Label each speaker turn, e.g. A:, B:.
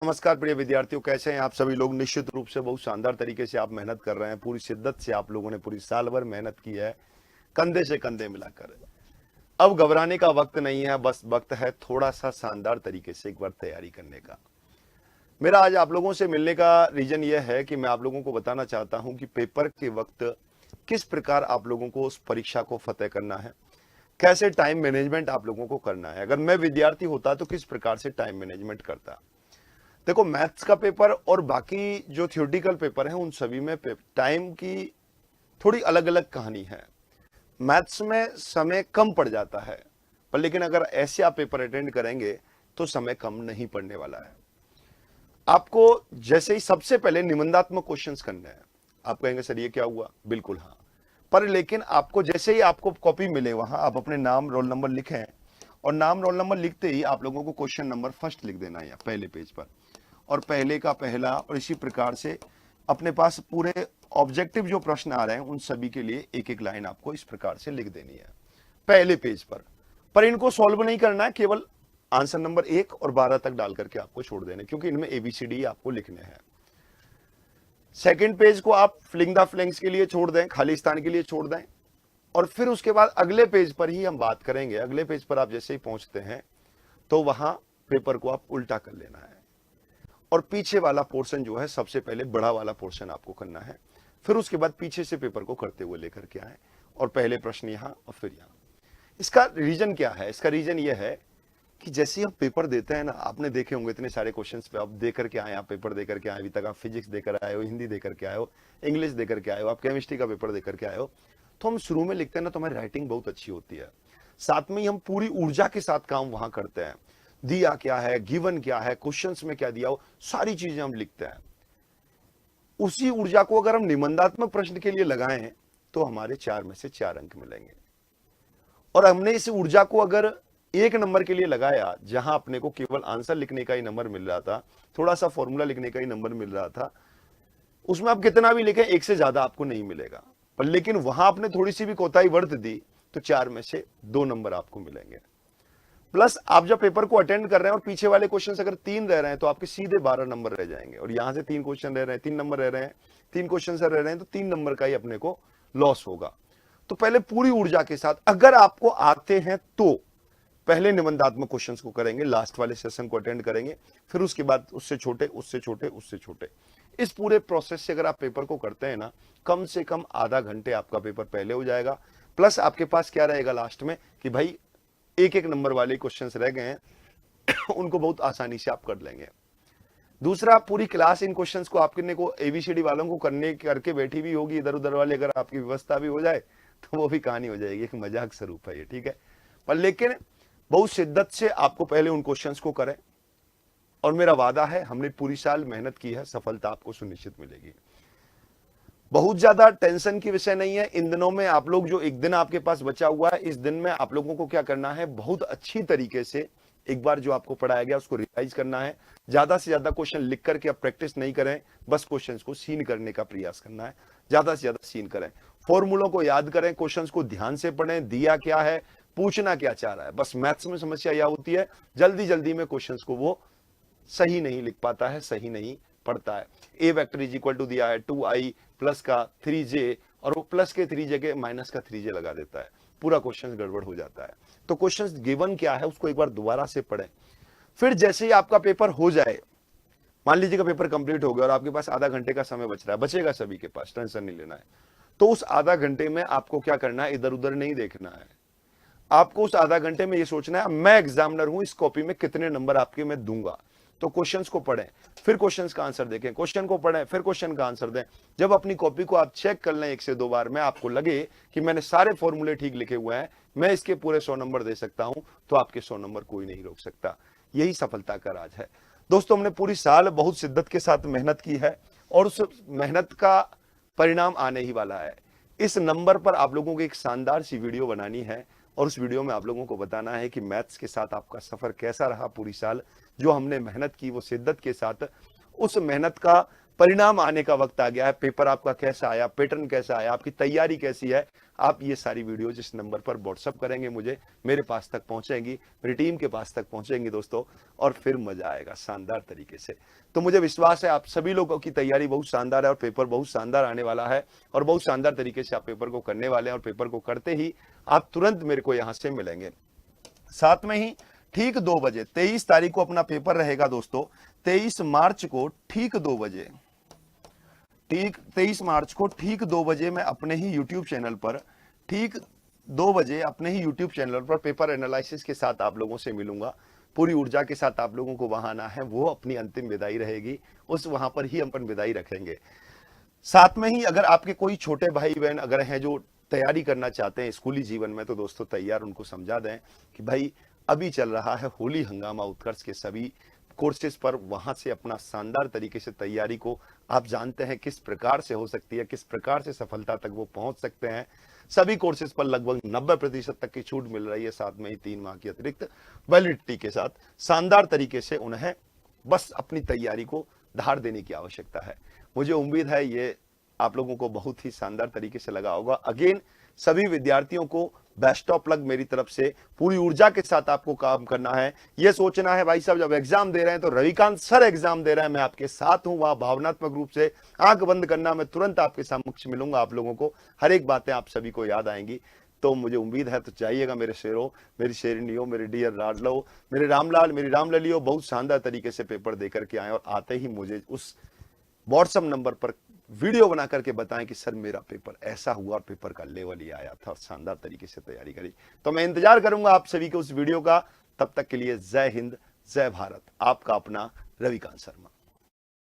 A: नमस्कार प्रिय विद्यार्थियों, कैसे हैं आप सभी लोग। निश्चित रूप से बहुत शानदार तरीके से आप मेहनत कर रहे हैं। पूरी शिद्दत से आप लोगों ने पूरी साल भर मेहनत की है, कंधे से कंधे मिलाकर। अब घबराने का वक्त नहीं है, बस वक्त है थोड़ा सा शानदार तरीके से एक बार तैयारी करने का। मेरा आज आप लोगों से मिलने का रीजन यह है कि मैं आप लोगों को बताना चाहता हूं कि पेपर के वक्त किस प्रकार आप लोगों को उस परीक्षा को फतेह करना है, कैसे टाइम मैनेजमेंट आप लोगों को करना है। अगर मैं विद्यार्थी होता तो किस प्रकार से टाइम मैनेजमेंट करता। देखो, मैथ्स का पेपर और बाकी जो थ्योरेटिकल पेपर है उन सभी में टाइम की थोड़ी अलग अलग कहानी है। मैथ्स में समय कम पड़ जाता है, पर लेकिन अगर ऐसे आप पेपर अटेंड करेंगे तो समय कम नहीं पड़ने वाला है। आपको जैसे ही सबसे पहले निबंधात्मक क्वेश्चंस करने हैं। आप कहेंगे सर ये क्या हुआ, बिल्कुल हाँ, पर लेकिन आपको जैसे ही आपको कॉपी मिले वहां आप अपने नाम रोल नंबर लिखें, और नाम रोल नंबर लिखते ही आप लोगों को क्वेश्चन नंबर फर्स्ट लिख देना है पहले पेज पर, और पहले का पहला, और इसी प्रकार से अपने पास पूरे ऑब्जेक्टिव जो प्रश्न आ रहे हैं उन सभी के लिए एक एक लाइन आपको इस प्रकार से लिख देनी है पहले पेज पर इनको सॉल्व नहीं करना है, केवल आंसर नंबर 1 और 12 तक डाल करके आपको छोड़ देने, क्योंकि इनमें एबीसीडी आपको लिखने हैं। सेकंड पेज को आप फिलिंग द फ्लैंक्स के लिए छोड़ दें, खाली स्थान के लिए छोड़ दें, और फिर उसके बाद अगले पेज पर ही हम बात करेंगे। अगले पेज पर आप जैसे ही पहुंचते हैं तो वहां पेपर को आप उल्टा कर लेना है, और पीछे वाला पोर्शन जो है सबसे पहले बड़ा वाला पोर्शन आपको करना है, फिर उसके बाद पीछे से पेपर को करते हुए लेकर के आए, और पहले प्रश्न यहां और फिर यहां। इसका रीजन क्या है? इसका रीजन यह है कि जैसे हम पेपर देते हैं ना, आपने देखे होंगे इतने सारे क्वेश्चंस पे आप दे करके आए, आप पेपर दे करके आए, अभी तक आप फिजिक्स देकर आए हो, हिंदी देकर के आए हो, इंग्लिश देकर के आए हो, आप केमिस्ट्री का पेपर देकर के आए हो, तो हम शुरू में लिखते हैं ना तो हमारी राइटिंग बहुत अच्छी होती है। साथ में ही हम पूरी ऊर्जा के साथ काम वहां करते हैं। दिया क्या है, गिवन क्या है, क्वेश्चंस में क्या दिया हो, सारी चीजें हम लिखते हैं। उसी ऊर्जा को अगर हम निबंधात्मक प्रश्न के लिए लगाएं तो हमारे 4 में से 4 अंक मिलेंगे। और हमने इस ऊर्जा को अगर 1 नंबर के लिए लगाया, जहां अपने को केवल आंसर लिखने का ही नंबर मिल रहा था, थोड़ा सा फॉर्मूला लिखने का ही नंबर मिल रहा था, उसमें आप कितना भी लिखें 1 से ज्यादा आपको नहीं मिलेगा। पर लेकिन वहां आपने थोड़ी सी भी कोताही बरत दी तो 4 में से 2 नंबर आपको मिलेंगे। प्लस आप जब पेपर को अटेंड कर रहे हैं और पीछे वाले क्वेश्चन अगर 3 रह रहे हैं तो आपके सीधे 12 नंबर रह जाएंगे, और यहां से 3 क्वेश्चन रह रहे हैं, 3 नंबर रह रहे हैं, 3 क्वेश्चन रह रहे हैं, तो 3 नंबर का ही अपने को लॉस होगा। तो पहले पूरी ऊर्जा के साथ अगर आपको आते हैं तो पहले निबंधात्मक क्वेश्चंस को करेंगे, लास्ट वाले सेशन को अटेंड करेंगे, फिर उसके बाद उससे छोटे, उससे छोटे, उससे छोटे। इस पूरे प्रोसेस से अगर आप पेपर को करते हैं ना, कम से कम आधा घंटे आपका पेपर पहले हो जाएगा। प्लस आपके पास क्या रहेगा लास्ट में कि भाई एक एक नंबर वाले क्वेश्चंस रह गए हैं उनको बहुत आसानी से आप कर लेंगे। दूसरा, पूरी क्लास इन क्वेश्चंस को आपने को एबीसीडी वालों को करने करके बैठी भी होगी इधर उधर वाले, अगर आपकी व्यवस्था भी हो जाए तो वो भी कहानी हो जाएगी। एक मजाक स्वरूप है ये, ठीक है, पर लेकिन बहुत शिद्दत से आपको पहले उन क्वेश्चंस को करें, और मेरा वादा है हमने पूरी साल मेहनत की है, सफलता आपको सुनिश्चित मिलेगी। बहुत ज्यादा टेंशन की विषय नहीं है इन दिनों में। आप लोग जो एक दिन आपके पास बचा हुआ है, इस दिन में आप लोगों को क्या करना है, बहुत अच्छी तरीके से एक बार जो आपको पढ़ाया गया उसको रिवाइज करना है। ज्यादा से ज्यादा क्वेश्चन लिख करके आप प्रैक्टिस नहीं करें, बस क्वेश्चंस को सीन करने का प्रयास करना है। ज्यादा से ज्यादा सीन करें, फॉर्मूलों को याद करें, क्वेश्चंस को ध्यान से पढ़ें, दिया क्या है, पूछना क्या चाह रहा है। बस मैथ्स में समस्या यह होती है, जल्दी जल्दी में क्वेश्चंस को वो सही नहीं लिख पाता है, सही नहीं पढ़ता है। ए वेक्टर इज इक्वल टू दिया है 2i प्लस का 3j, और वो प्लस के 3j के माइनस का 3j लगा देता है, पूरा क्वेश्चन गड़बड़ हो जाता है। तो क्वेश्चन गिवन क्या है उसको एक बार दोबारा से पढ़ें। फिर जैसे ही आपका पेपर हो जाए, मान लीजिए का पेपर कंप्लीट हो गया और आपके पास आधा घंटे का समय बच रहा है, बचेगा सभी के पास, टेंशन नहीं लेना है। तो उस आधा घंटे में आपको क्या करना है, इधर उधर नहीं देखना है। आपको उस आधा घंटे में ये सोचना है मैं एग्जामिनर हूं, इस कॉपी में कितने नंबर आपके मैं दूंगा। तो क्वेश्चंस को पढ़ें, फिर क्वेश्चंस का आंसर देखें, क्वेश्चन को पढ़ें, फिर क्वेश्चन का आंसर दें। जब अपनी कॉपी को आप चेक कर लें 1 से 2 बार में, आपको लगे कि मैंने सारे फॉर्मूले ठीक लिखे हुए हैं, मैं इसके पूरे 100 नंबर दे सकता हूं, तो आपके 100 नंबर कोई नहीं रोक सकता। यही सफलता का राज है। दोस्तों, हमने पूरी साल बहुत शिद्दत के साथ मेहनत की है, और उस मेहनत का परिणाम आने ही वाला है। इस नंबर पर आप लोगों को एक शानदार सी वीडियो बनानी है, और उस वीडियो में आप लोगों को बताना है कि मैथ्स के साथ आपका सफर कैसा रहा पूरी साल। जो हमने मेहनत की वो शिद्दत के साथ, उस मेहनत का परिणाम आने का वक्त आ गया है। पेपर आपका कैसा आया, पैटर्न कैसा आया, आपकी तैयारी कैसी है, आप ये सारी वीडियो जिस नंबर पर व्हाट्सअप करेंगे मुझे, मेरे पास तक पहुंचेंगी, मेरी टीम के पास तक पहुंचेंगी दोस्तों, और फिर मजा आएगा शानदार तरीके से। तो मुझे विश्वास है आप सभी लोगों की तैयारी बहुत शानदार है और पेपर बहुत शानदार आने वाला है और बहुत शानदार तरीके से आप पेपर को करने वाले हैं, और पेपर को करते ही आप तुरंत मेरे को यहां से मिलेंगे। साथ में ही ठीक 2 बजे 23 तारीख को अपना पेपर रहेगा दोस्तों। 23 मार्च को ठीक 2 बजे, ठीक 23 मार्च को ठीक 2 बजे मैं अपने ही यूट्यूब चैनल पर, ठीक 2 बजे अपने ही यूट्यूब चैनल पर पेपर एनालिसिस के साथ आप लोगों से मिलूंगा। पूरी ऊर्जा के साथ आप लोगों को वहां आना है, वो अपनी अंतिम विदाई रहेगी, उस वहां पर ही अपन विदाई रखेंगे। साथ में ही अगर आपके कोई छोटे भाई बहन अगर हैं जो तैयारी करना चाहते हैं स्कूली जीवन में, तो दोस्तों तैयार उनको समझा दें कि भाई अभी चल रहा है होली हंगामा उत्कर्ष के सभी कोर्सेज पर, वहां से अपना शानदार तरीके से तैयारी को आप जानते हैं किस प्रकार से हो सकती है, किस प्रकार से सफलता तक वो पहुंच सकते हैं। सभी कोर्सेज पर लगभग 90% तक की छूट मिल रही है, साथ में ही 3 माह की अतिरिक्त वैलिडिटी के साथ शानदार तरीके से उन्हें बस अपनी तैयारी को धार देने की आवश्यकता है। मुझे उम्मीद है ये आप लोगों को बहुत ही शानदार तरीके से लगा होगा। अगेन सभी विद्यार्थियों को बेस्ट ऑफ लक मेरी तरफ से। पूरी ऊर्जा के साथ आपको काम करना है, ये सोचना है भाई साहब जब एग्जाम दे रहे हैं तो रविकांत सर एग्जाम दे रहे हैं, मैं आपके साथ हूं, वहां भावनात्मक रूप से आंख बंद करना, मैं तुरंत आपके समक्ष मिलूंगा, आप लोगों को हर एक बातें आप सभी को याद आएंगी। तो मुझे उम्मीद है, तो जाइएगा मेरे शेरों, मेरी शेरनियों, मेरे डियर लाडलो, मेरे रामलाल, मेरी रामललियो, बहुत शानदार तरीके से पेपर देकर के आए और आते ही मुझे उस व्हाट्सएप नंबर पर वीडियो बना करके बताएं कि सर मेरा पेपर ऐसा हुआ और पेपर का लेवल ही आया था और शानदार तरीके से तैयारी करी। तो मैं इंतजार करूंगा आप सभी के उस वीडियो का। तब तक के लिए जय हिंद, जय भारत, आपका अपना रविकांत शर्मा।